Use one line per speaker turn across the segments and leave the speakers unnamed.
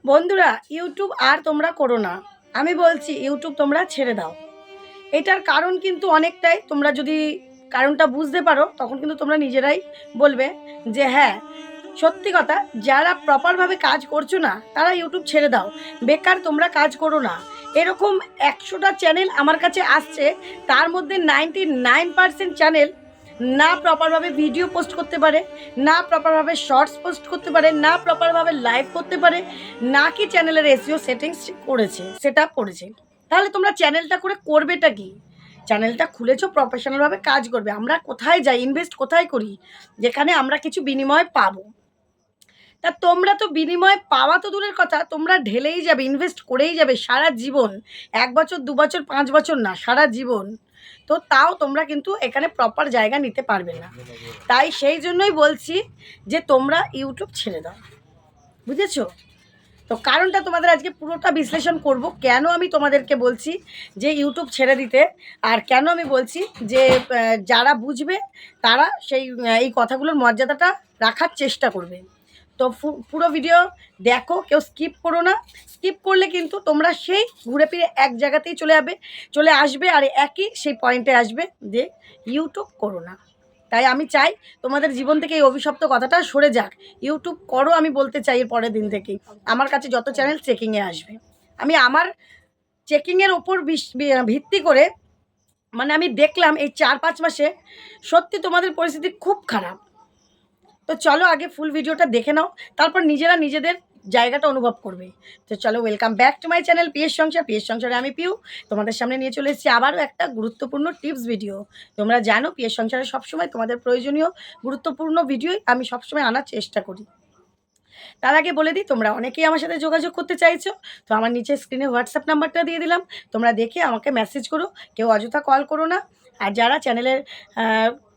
বন্ধুরা, ইউটিউব আর তোমরা করো না। আমি বলছি ইউটিউব তোমরা ছেড়ে দাও। এটার কারণ কিন্তু অনেকটাই, তোমরা যদি কারণটা বুঝতে পারো তখন কিন্তু তোমরা নিজেরাই বলবে যে হ্যাঁ, সত্যি কথা। যারা প্রপারভাবে কাজ করছো না তারা ইউটিউব ছেড়ে দাও। বেকার তোমরা কাজ করো না। এরকম 100টা চ্যানেল আমার কাছে আসছে, তার মধ্যে 99% চ্যানেল না প্রপারভাবে ভিডিও পোস্ট করতে পারে, না প্রপারভাবে শর্টস পোস্ট করতে পারে, না প্রপারভাবে লাইভ করতে পারে, না কি চ্যানেলের এসইও সেটিংস করেছে, সেট আপ করেছে। তাহলে তোমরা চ্যানেলটা করে করবেটা কি? চ্যানেলটা খুলেছো প্রফেশনালভাবে কাজ করবে। আমরা কোথায় যাই, ইনভেস্ট কোথায় করি, যেখানে আমরা কিছু বিনিময় পাবো। তা তোমরা তো বিনিময় পাওয়া তো দূরের কথা, তোমরা ঢেলেই যাবে, ইনভেস্ট করেই যাবে সারা জীবন। 1 বছর 2 বছর 5 বছর না, সারা জীবন। তো তাও তোমরা কিন্তু এখানে প্রপার জায়গা নিতে পারবে না। তাই সেই জন্যই বলছি যে তোমরা ইউটিউব ছেড়ে দাও। বুঝেছো? তো কারণটা তোমাদের আজকে পুরোটা বিশ্লেষণ করব, কেন আমি তোমাদেরকে বলছি যে ইউটিউব ছেড়ে দিতে, আর কেন আমি বলছি যে যারা বুঝবে তারা সেই এই কথাগুলোর মর্যাদাটা রাখার চেষ্টা করবে। তো পুরো ভিডিও দেখো, কেউ স্কিপ করো না। স্কিপ করলে কিন্তু তোমরা সেই ঘুরে ফিরে এক জায়গাতেই চলে আসবে, আর একই সেই পয়েন্টে আসবে যে ইউটিউব করো না। তাই আমি চাই তোমাদের জীবন থেকে এই অভিশপ্ত কথাটা সরে যাক। ইউটিউব করো, আমি বলতে চাই এর পরের দিন থেকেই আমার কাছে যত চ্যানেল চেকিংয়ে আসবে, আমি আমার চেকিংয়ের ওপর ভিত্তি করে, মানে আমি দেখলাম এই 4-5 মাসে সত্যি তোমাদের পরিস্থিতি খুব খারাপ। তো চলো আগে ফুল ভিডিওটা দেখে নাও, তারপর নিজেরা নিজেদের জায়গাটা অনুভব করবে। তো চলো, welcome back to my channel PS সংসার। পিএস সংসারে আমি পিউ তোমাদের সামনে নিয়ে চলে এসেছি আবারও একটা গুরুত্বপূর্ণ টিপস ভিডিও। তোমরা জানো পিএস সংসারে সবসময় তোমাদের প্রয়োজনীয় গুরুত্বপূর্ণ ভিডিওই আমি সবসময় আনার চেষ্টা করি। তার আগে বলে দিই, তোমরা অনেকেই আমার সাথে যোগাযোগ করতে চাইছো, তো আমার নিচে স্ক্রিনে হোয়াটসঅ্যাপ নাম্বারটা দিয়ে দিলাম, তোমরা দেখে আমাকে মেসেজ করো, কেউ অযথা কল করো না। আর যারা চ্যানেলের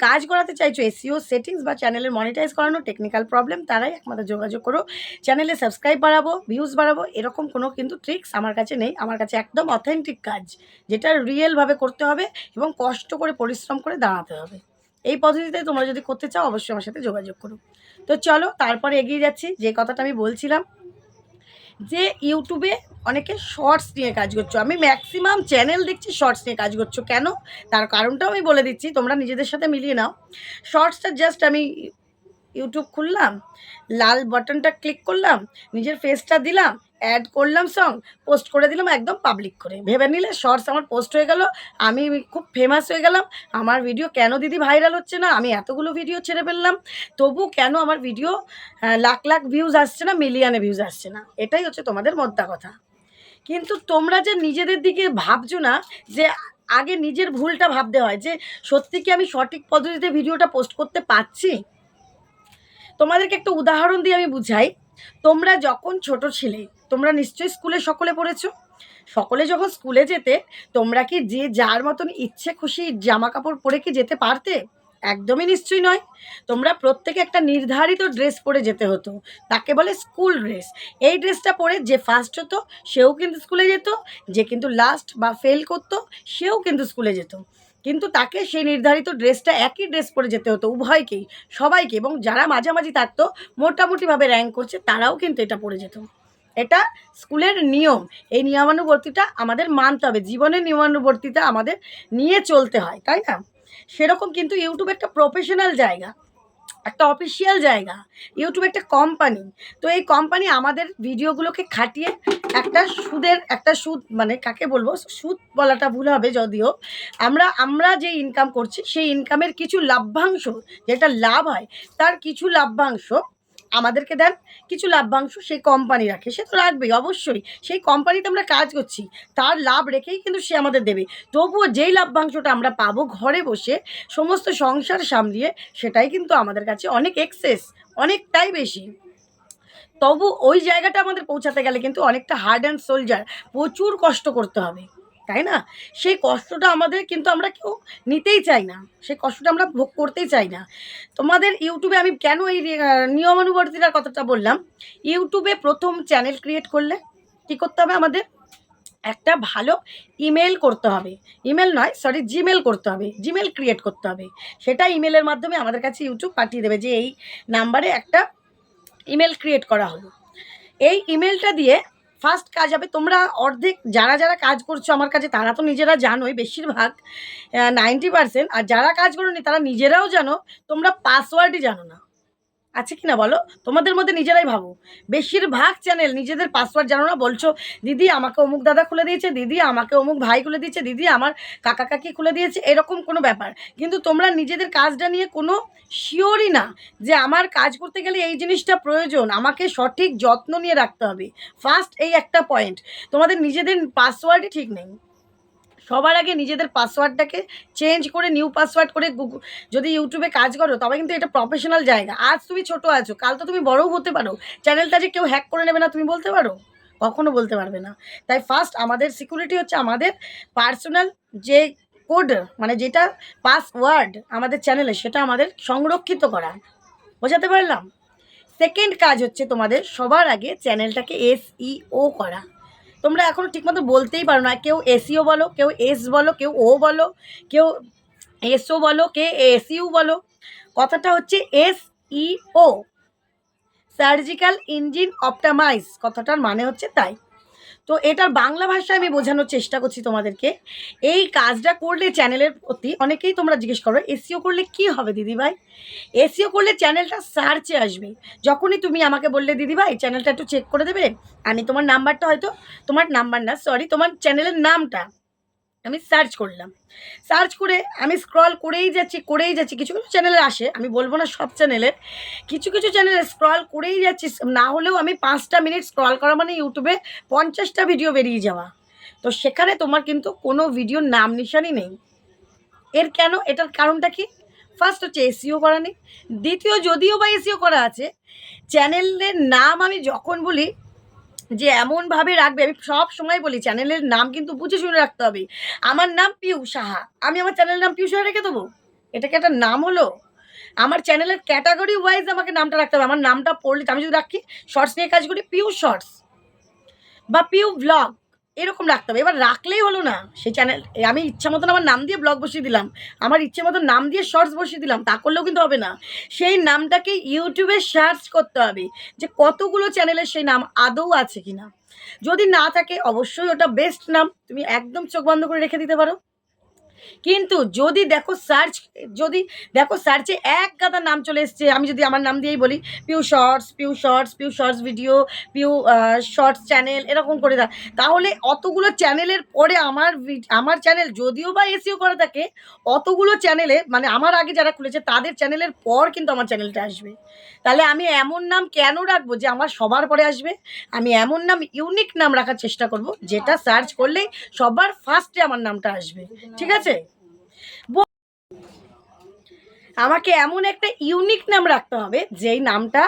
কাজ করাতে চাইছো, এসইও সেটিংস বা চ্যানেলের মনিটাইজ করানো টেকনিক্যাল প্রবলেম, তারাই একমাত্র যোগাযোগ করো। চ্যানেলে সাবস্ক্রাইব বাড়াবো, ভিউজ বাড়াবো, এরকম কোনো কিন্তু ট্রিক্স আমার কাছে নেই। আমার কাছে একদম অথেন্টিক কাজ, যেটা রিয়েলভাবে করতে হবে এবং কষ্ট করে পরিশ্রম করে দাঁড়াতে হবে। এই পদ্ধতিতে তোমরা যদি করতে চাও অবশ্যই আমার সাথে যোগাযোগ করো। তো চলো তারপরে এগিয়ে যাচ্ছি। যে কথাটা আমি বলছিলাম যে ইউটিউবে অনেকে শর্টস নিয়ে কাজ করছো, আমি ম্যাক্সিমাম চ্যানেল দেখছি শর্টস নিয়ে কাজ করছো। কেন? তার কারণটাও আমি বলে দিচ্ছি, তোমরা নিজেদের সাথে মিলিয়ে নাও। শর্টসটা জাস্ট আমি ইউটিউব খুললাম, লাল বাটনটা ক্লিক করলাম, নিজের ফেসটা দিলাম, অ্যাড করলাম, সং পোস্ট করে দিলাম একদম পাবলিক করে, ভেবে নিলে শর্টস আমার পোস্ট হয়ে গেল, আমি খুব ফেমাস হয়ে গেলাম। আমার ভিডিও কেন দিদি ভাইরাল হচ্ছে না? আমি এতগুলো ভিডিও ছেড়ে ফেললাম, তবু কেন আমার ভিডিও লাখ লাখ ভিউজ আসছে না, মিলিয়নে ভিউজ আসছে না? এটাই হচ্ছে তোমাদের মোদ্দা কথা। কিন্তু তোমরা যে নিজেদের দিকে ভাবছো না, যে আগে নিজের ভুলটা ভাবতে হয়, যে সত্যি কি আমি সঠিক পদ্ধতিতে ভিডিওটা পোস্ট করতে পারছি? তোমাদেরকে একটা উদাহরণ দিয়ে আমি বুঝাই। তোমরা যখন ছোট ছিলে, তোমরা নিশ্চয়ই স্কুলে সকলে পড়েছো। সকলে যখন স্কুলে যেতে, তোমরা কি যে যার মতন ইচ্ছে খুশি জামা কাপড় পরে কি যেতে পারতে? একদমই নিশ্চয়ই নয়। তোমরা প্রত্যেকে একটা নির্ধারিত ড্রেস পরে যেতে হতো, তাকে বলে স্কুল ড্রেস। এই ড্রেসটা পরে যে ফার্স্ট হতো সেও কিন্তু স্কুলে যেত, যে কিন্তু লাস্ট বা ফেল করতো সেও কিন্তু স্কুলে যেত। কিন্তু তাকে সেই নির্ধারিত ড্রেসটা, একই ড্রেস পরে যেতে হতো উভয়কেই, সবাইকে। এবং যারা মাঝামাঝি থাকতো, মোটামুটিভাবে র্যাঙ্ক করছে, তারাও কিন্তু এটা পরে যেত। এটা স্কুলের নিয়ম। এই নিয়মানুবর্তিতা আমাদের মানতে হবে, জীবনের নিয়মানুবর্তিতা আমাদের নিয়ে চলতে হয়, তাই না? সেরকম কিন্তু ইউটিউব একটা প্রফেশনাল জায়গা, একটা অফিসিয়াল জায়গা। ইউটিউব একটা কোম্পানি। তো এই কোম্পানি আমাদের ভিডিওগুলোকে খাটিয়ে একটা সুদ, মানে কাকে বলবো, সুদ বলাটা ভুল হবে যদিও, আমরা যে ইনকাম করছি সেই ইনকামের কিছু লাভ্যাংশ, যেটা লাভ হয় তার কিছু লাভ্যাংশ আমাদেরকে দেন, কিছু লাভ্যাংশ সেই কোম্পানি রাখে। সে তো রাখবেই অবশ্যই, সেই কোম্পানিতে আমরা কাজ করছি, তার লাভ রেখেই কিন্তু সে আমাদের দেবে। তবুও যেই লাভ্যাংশটা আমরা পাবো ঘরে বসে সমস্ত সংসার সামলিয়ে, সেটাই কিন্তু আমাদের কাছে অনেক এক্সেস, অনেকটাই বেশি। তবু ওই জায়গাটা আমাদের পৌঁছাতে গেলে কিন্তু অনেকটা হার্ড অ্যান্ড সোলজার, প্রচুর কষ্ট করতে হবে, তাই না? সেই কষ্টটা আমাদের কিন্তু আমরা কেউ নিতেই চাই না, সেই কষ্টটা আমরা ভোগ করতেই চাই না। তোমাদের ইউটিউবে আমি কেন এই নিয়মানুবর্তিতার কথাটা বললাম, ইউটিউবে প্রথম চ্যানেল ক্রিয়েট করলে কী করতে হবে আমাদের? একটা ভালো ইমেল করতে হবে, ইমেল নয় সরি, জিমেল করতে হবে, জিমেল ক্রিয়েট করতে হবে। সেটা ইমেলের মাধ্যমে আমাদের কাছে ইউটিউব পাঠিয়ে দেবে যে এই নাম্বারে একটা ইমেল ক্রিয়েট করা হলো। এই ইমেলটা দিয়ে ফার্স্ট কাজ হবে, তোমরা অর্ধেক যারা যারা কাজ করছো আমার কাছে তারা তো নিজেরা জানোই বেশিরভাগ 90%, আর যারা কাজ করোনি তারা নিজেরাও জানো তোমরা পাসওয়ার্ডই জানো না। আছে কি না বলো? তোমাদের মধ্যে নিজেরাই ভাবো, বেশিরভাগ চ্যানেল নিজেদের পাসওয়ার্ড জানো না, বলছো দিদি আমাকে অমুক দাদা খুলে দিয়েছে, দিদি আমাকে অমুক ভাই খুলে দিয়েছে, দিদি আমার কাকা কাকি খুলে দিয়েছে, এরকম কোনো ব্যাপার। কিন্তু তোমরা নিজেদের কাজটা নিয়ে কোনো শিওরই না যে আমার কাজ করতে গেলে এই জিনিসটা প্রয়োজন, আমাকে সঠিক যত্ন নিয়ে রাখতে হবে। ফার্স্ট এই একটা পয়েন্ট, তোমাদের নিজেদের পাসওয়ার্ডই ঠিক নেই। সবার আগে নিজেদের পাসওয়ার্ডটাকে চেঞ্জ করে নিউ পাসওয়ার্ড করে যদি ইউটিউবে কাজ করো তবে কিন্তু এটা প্রফেশনাল জায়গা। আজ তুমি ছোট আছো, কাল তো তুমি বড়ও হতে পারো। চ্যানেলটা যে কেউ হ্যাক করে নেবে না তুমি বলতে পারো? কখনো বলতে পারবে না। তাই ফার্স্ট আমাদের সিকিউরিটি হচ্ছে আমাদের পার্সোনাল যে কোড, মানে যেটা পাসওয়ার্ড আমাদের চ্যানেলে, সেটা আমাদের সংরক্ষিত করা। বোঝাতে পারলাম? সেকেন্ড কাজ হচ্ছে তোমাদের সবার আগে চ্যানেলটাকে SEO করা। তোমরা এখনও ঠিকমতো বলতেই পারো না, কেউ SEO বলো, কেউ S বলো, কেউ O বলো, কেউ SO বলো, কে SU বলো। কথাটা হচ্ছে SEO, সার্জিক্যাল ইঞ্জিন অপটামাইজ, কথাটার মানে হচ্ছে তাই। তো এটার বাংলা ভাষায় আমি বোঝানোর চেষ্টা করছি তোমাদেরকে। এই কাজটা করলে চ্যানেলের প্রতি অনেকেই তোমরা জিজ্ঞেস করো SEO করলে কি হবে দিদিভাই? SEO করলে চ্যানেলটা সার্চে আসবে। যখনই তুমি আমাকে বললে দিদিভাই চ্যানেলটা একটু চেক করে দেবে, আমি তোমার নাম্বারটা, হয়তো তোমার নাম্বার না সরি, তোমার চ্যানেলের নামটা আমি সার্চ করলাম, সার্চ করে আমি স্ক্রল করেই যাচ্ছি, কিছু কিছু চ্যানেলে আসে, আমি বলবো না সব চ্যানেলের, কিছু কিছু চ্যানেলে স্ক্রল করেই যাচ্ছি, না হলেও আমি 5টা মিনিট স্ক্রল করা মানে ইউটিউবে 50টা ভিডিও বেরিয়ে যাওয়া। তো সেখানে তোমার কিন্তু কোনো ভিডিওর নাম নিশানই নেই। এর কেন? এটার কারণটা কি? ফার্স্ট হচ্ছে SEO করা নেই। দ্বিতীয়, যদিও বা SEO করা আছে, চ্যানেলের নাম আমি যখন বলি যে এমনভাবে রাখবে, আমি সব সময় বলি চ্যানেলের নাম কিন্তু বুঝে শুনে রাখতে হবে। আমার নাম পিউ সাহা, আমি আমার চ্যানেলের নাম পিউ সাহা রেখে দেবো? এটা কি একটা নাম হলো? আমার চ্যানেলের ক্যাটাগরি ওয়াইজ আমাকে নামটা রাখতে হবে। আমার নামটা পড়লে, আমি যদি রাখি শর্টস নিয়ে কাজ করি, পিউ শর্টস বা পিউ ব্লগ, এরকম রাখতে হবে। এবার রাখলেই হলো না, সেই চ্যানেল আমি ইচ্ছা মতন আমার নাম দিয়ে ব্লগ বসিয়ে দিলাম, আমার ইচ্ছে মতন নাম দিয়ে শর্টস বসিয়ে দিলাম, তা করলেও কিন্তু হবে না। সেই নামটাকে ইউটিউবে সার্চ করতে হবে যে কতগুলো চ্যানেলের সেই নাম আদৌ আছে কিনা। যদি না থাকে অবশ্যই ওটা বেস্ট নাম, তুমি একদম চোখ বন্ধ করে রেখে দিতে পারো। কিন্তু যদি দেখো সার্চে এক গাদা নাম চলে এসছে, আমি যদি আমার নাম দিয়েই বলি Piu shorts video, Piu shorts channel, এরকম করে তাহলে অতগুলো চ্যানেলের পরে আমার চ্যানেল যদিও বা SEO করা থাকে, অতগুলো চ্যানেলে মানে আমার আগে যারা খুলেছে তাদের চ্যানেলের পর কিন্তু আমার চ্যানেলটা আসবে। তাহলে আমি এমন নাম কেন রাখবো যে আমার সবার পরে আসবে? আমি এমন নাম, ইউনিক নাম রাখার চেষ্টা করব যেটা সার্চ করলেই সবার ফার্স্টে আমার নামটা আসবে। ঠিক আছে? আমাকে এমন একটা ইউনিক নাম রাখতে হবে যেই নামটা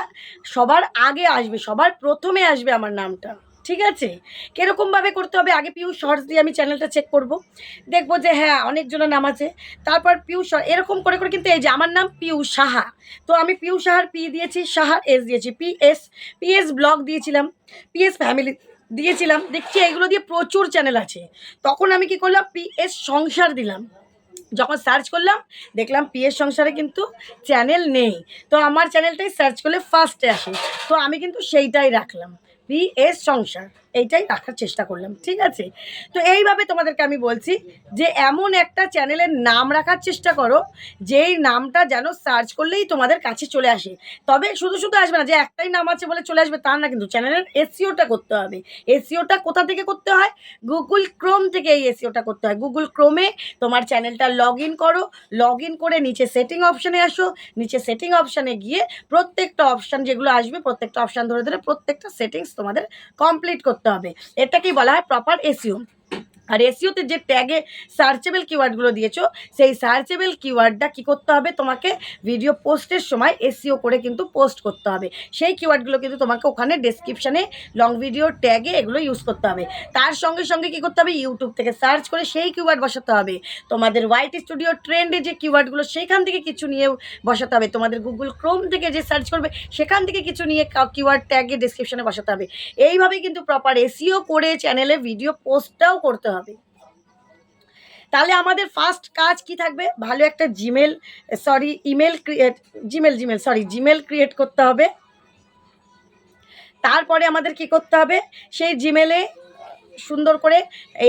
সবার আগে আসবে, সবার প্রথমে আসবে আমার নামটা। ঠিক আছে? কীরকমভাবে করতে হবে? আগে পিউ শর্টস দিয়ে আমি চ্যানেলটা চেক করব, দেখবো যে হ্যাঁ অনেকজনের নাম আছে। তারপর পিউ শর্ট, এরকম করে করে কিন্তু এই যে আমার নাম পিউ সাহা, তো আমি পিউ সাহার পি দিয়েছি, সাহার S দিয়েছি, পিএস ব্লগ দিয়েছিলাম, পিএস ফ্যামিলি দিয়েছিলাম, দেখছি এইগুলো দিয়ে প্রচুর চ্যানেল আছে। তখন আমি কি করলাম, PS সংসার দিলাম। যখন সার্চ করলাম দেখলাম PS সংসারে কিন্তু চ্যানেল নেই, তো আমার চ্যানেলটাই সার্চ করলে ফার্স্টে আসে, তো আমি কিন্তু সেইটাই রাখলাম, PS সংসার, এইটাই রাখার চেষ্টা করলাম। ঠিক আছে? তো এইভাবে তোমাদেরকে আমি বলছি যে এমন একটা চ্যানেলের নাম রাখার চেষ্টা করো যেই নামটা যেন সার্চ করলেই তোমাদের কাছে চলে আসে। তবে শুধু শুধু আসবে না যে একটাই নাম আছে বলে চলে আসবে, তা না, কিন্তু চ্যানেলের SEOটা করতে হবে। SEOটা কোথা থেকে করতে হয়? গুগল ক্রোম থেকে এই SEOটা করতে হয়। গুগল ক্রোমে তোমার চ্যানেলটা লগ ইন করো, লগ ইন করে নিচে সেটিং অপশানে আসো, নিচে সেটিং অপশানে গিয়ে প্রত্যেকটা অপশান যেগুলো আসবে প্রত্যেকটা অপশান ধরে ধরে প্রত্যেকটা সেটিংস তোমাদের কমপ্লিট করতে হবে। এটাকেই বলা হয় প্রপার SEO। আর SEOতে যে ট্যাগে সার্চেবল কিওয়ার্ডগুলো দিয়েছো, সেই সার্চেবল কিওয়ার্ডটা কী করতে হবে? তোমাকে ভিডিও পোস্টের সময় SEO করে কিন্তু পোস্ট করতে হবে। সেই কিওয়ার্ডগুলো কিন্তু তোমাকে ওখানে ডেসক্রিপশানে লং ভিডিও ট্যাগে এগুলো ইউজ করতে হবে। তার সঙ্গে সঙ্গে কী করতে হবে? ইউটিউব থেকে সার্চ করে সেই কিওয়ার্ড বসাতে হবে। তোমাদের YT স্টুডিও ট্রেন্ডে যে কিওয়ার্ডগুলো সেইখান থেকে কিছু নিয়ে বসাতে হবে। তোমাদের গুগল ক্রোম থেকে যে সার্চ করবে সেখান থেকে কিছু নিয়ে কিওয়ার্ড ট্যাগে ডেসক্রিপশানে বসাতে হবে। এইভাবেই কিন্তু প্রপার SEO করে চ্যানেলে ভিডিও পোস্টটাও করতে হবে। তাহলে আমাদের ফার্স্ট কাজ কি থাকবে? ভালো একটা জিমেল ক্রিয়েট করতে হবে। তারপরে আমাদের কি করতে হবে, সেই জিমেলে সুন্দর করে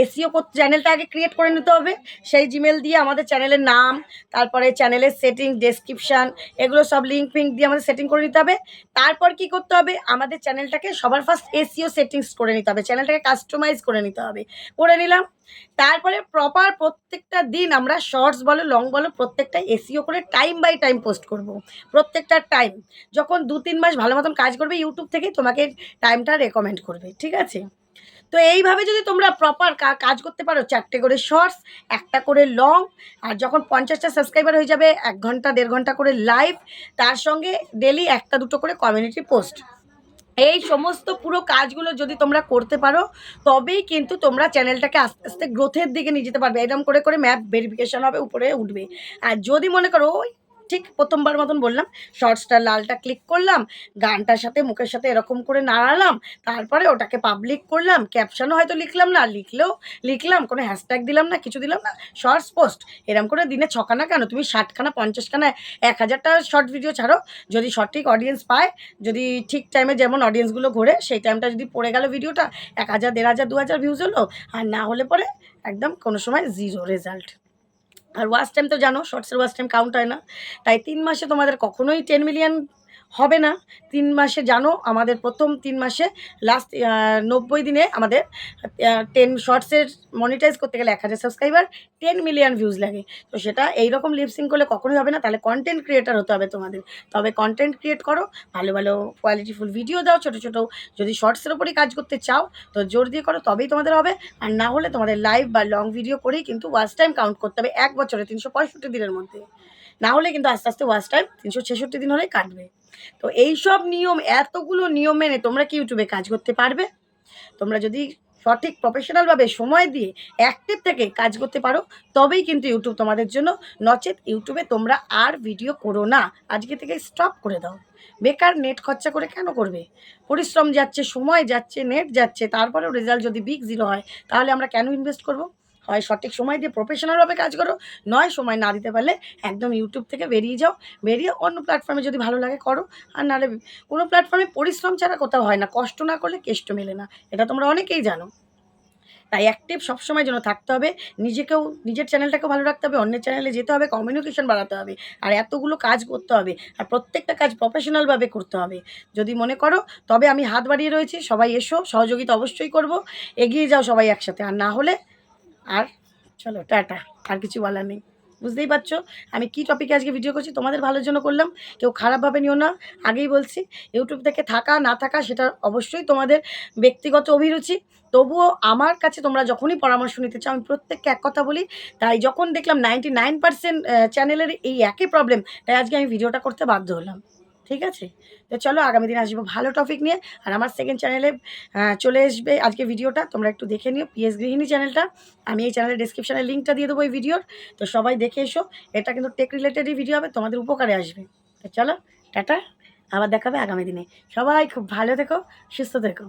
এসইও চ্যানেলটা আগে ক্রিয়েট করে নিতে হবে। সেই জিমেল দিয়ে আমাদের চ্যানেলের নাম, তারপরে চ্যানেলের সেটিং, ডেসক্রিপশান, এগুলো সব লিঙ্ক ফিঙ্ক দিয়ে আমাদের সেটিং করে নিতে হবে। তারপর কি করতে হবে, আমাদের চ্যানেলটাকে সবার ফার্স্ট এসইও সেটিংস করে নিতে হবে, চ্যানেলটাকে কাস্টমাইজ করে নিতে হবে। করে নিলাম, তারপরে প্রপার প্রত্যেকটা দিন আমরা শর্টস বলো লং বলো প্রত্যেকটা এসইও করে টাইম বাই টাইম পোস্ট করব। প্রত্যেকটা টাইম যখন 2-3 মাস ভালো মতন কাজ করবে, ইউটিউব থেকেই তোমাকে টাইমটা রেকমেন্ড করবে, ঠিক আছে? তো এইভাবে যদি তোমরা প্রপার কাজ করতে পারো, 4টে করে শর্টস, 1টা করে লং, আর যখন 50টা সাবস্ক্রাইবার হয়ে যাবে 1 ঘন্টা 1.5 ঘন্টা করে লাইভ, তার সঙ্গে ডেলি 1টা 2টো করে কমিউনিটি পোস্ট। এই সমস্ত পুরো কাজগুলো যদি তোমরা করতে পারো, তবেই কিন্তু তোমরা চ্যানেলটাকে আস্তে আস্তে গ্রোথের দিকে নিয়ে যেতে পারবে। এরকম করে করে ম্যাপ ভেরিফিকেশন হবে, উপরে উঠবে। আর যদি মনে করো ওই ঠিক প্রথমবার মতন বললাম, শর্টসটা লালটা ক্লিক করলাম, গানটার সাথে মুখের সাথে এরকম করে নাড়ালাম, তারপরে ওটাকে পাবলিক করলাম, ক্যাপশনও হয়তো লিখলাম না, লিখলাম কোনো হ্যাশট্যাগ দিলাম না, কিছু দিলাম না, শর্টস পোস্ট। এরকম করে দিনে 6খানা কেন, তুমি 60খানা 50খানা 1000টা শর্ট ভিডিও ছাড়ো। যদি সঠিক অডিয়েন্স পায়, যদি ঠিক টাইমে যেমন অডিয়েন্সগুলো ঘোরে, সেই টাইমটা যদি পড়ে গেল ভিডিওটা, 1000 1500 2000 ভিউজ হলো, আর না হলে পরে একদম কোনো সময় 0 রেজাল্ট। আর ওয়াচ টাইম তো জানো, শর্টসের ওয়াচ টাইম কাউন্ট হয় না। তাই 3 মাসে তোমাদের কখনোই 10 মিলিয়ন হবে না। 3 মাসে জানো আমাদের প্রথম 3 মাসে লাস্ট 90 দিনে আমাদের 10 শর্টসের মনিটাইজ করতে গেলে 1000 সাবস্ক্রাইবার 10 মিলিয়ন ভিউজ লাগে। তো সেটা এইরকম লিপসিং করলে কখনোই হবে না। তাহলে কন্টেন্ট ক্রিয়েটার হতে হবে তোমাদের। তবে কন্টেন্ট ক্রিয়েট করো, ভালো ভালো কোয়ালিটিফুল ভিডিও দাও, ছোটো ছোটো। যদি শর্টসের ওপরই কাজ করতে চাও তো জোর দিয়ে করো, তবেই তোমাদের হবে। আর না হলে তোমাদের লাইভ বা লং ভিডিও করেই কিন্তু ওয়াচ টাইম কাউন্ট করতে হবে 1 বছরে 365 দিনের মধ্যে। না হলে কিন্তু আস্তে আস্তে ওয়াচ টাইম 366 দিন হলেই কাটবে। তো এইসব নিয়ম, এতগুলো নিয়ম মেনে তোমরা কি ইউটিউবে কাজ করতে পারবে? তোমরা যদি সঠিক প্রফেশনালভাবে সময় দিয়ে অ্যাক্টিভ থেকে কাজ করতে পারো, তবেই কিন্তু ইউটিউব তোমাদের জন্য। নচেত ইউটিউবে তোমরা আর ভিডিও করো না, আজকে থেকে স্টপ করে দাও। বেকার নেট খরচা করে কেন করবে? পরিশ্রম যাচ্ছে, সময় যাচ্ছে, নেট যাচ্ছে, তারপরেও রেজাল্ট যদি বিগ জিরো হয়, তাহলে আমরা কেন ইনভেস্ট করব? হয় সঠিক সময় দিয়ে প্রফেশনালভাবে কাজ করো, নয় সময় না দিতে পারলে একদম ইউটিউব থেকে বেরিয়ে যাও। বেরিয়ে অন্য প্ল্যাটফর্মে যদি ভালো লাগে করো, আর নাহলে কোনো প্ল্যাটফর্মে পরিশ্রম ছাড়া কোথাও হয় না, কষ্ট না করলে কেষ্ট মেলে না, এটা তোমরা অনেকেই জানো। তাই অ্যাক্টিভ সবসময় যেন থাকতে হবে, নিজেকেও, নিজের চ্যানেলটাকেও ভালো রাখতে হবে, অন্যের চ্যানেলে যেতে হবে, কমিউনিকেশন বাড়াতে হবে, আর এতগুলো কাজ করতে হবে, আর প্রত্যেকটা কাজ প্রফেশনালভাবে করতে হবে। যদি মনে করো, তবে আমি হাত বাড়িয়ে রয়েছি, সবাই এসো, সহযোগিতা অবশ্যই করব, এগিয়ে যাও সবাই একসাথে। আর না হলে আর চলো টাটা, আর কিছু বলার নেই। বুঝতেই পারছো আমি কী টপিকে আজকে ভিডিও করছি, তোমাদের ভালোর জন্য করলাম, কেউ খারাপভাবে নিও না। আগেই বলছি, ইউটিউব থেকে থাকা না থাকা সেটা অবশ্যই তোমাদের ব্যক্তিগত অভিরুচি। তবুও আমার কাছে তোমরা যখনই পরামর্শ নিতে চাও, আমি প্রত্যেককে এক কথা বলি। তাই যখন দেখলাম 99% চ্যানেলের এই একই প্রবলেম, তাই আজকে আমি ভিডিওটা করতে বাধ্য হলাম। ঠিক আছে? তো চলো আগামী দিনে আসবো ভালো টপিক নিয়ে। আর আমার সেকেন্ড চ্যানেলে চলে আসবে আজকে ভিডিওটা, তোমরা একটু দেখে নিও, পিএস গৃহিণী চ্যানেলটা। আমি এই চ্যানেলের ডেসক্রিপশানে লিঙ্কটা দিয়ে দেবো এই ভিডিওর। তো সবাই দেখে এসো, এটা কিন্তু টেক রিলেটেডই ভিডিও হবে, তোমাদের উপকারে আসবে। তো চলো টাটা, আবার দেখা হবে আগামী দিনে। সবাই খুব ভালো থেকো, সুস্থ থেকো।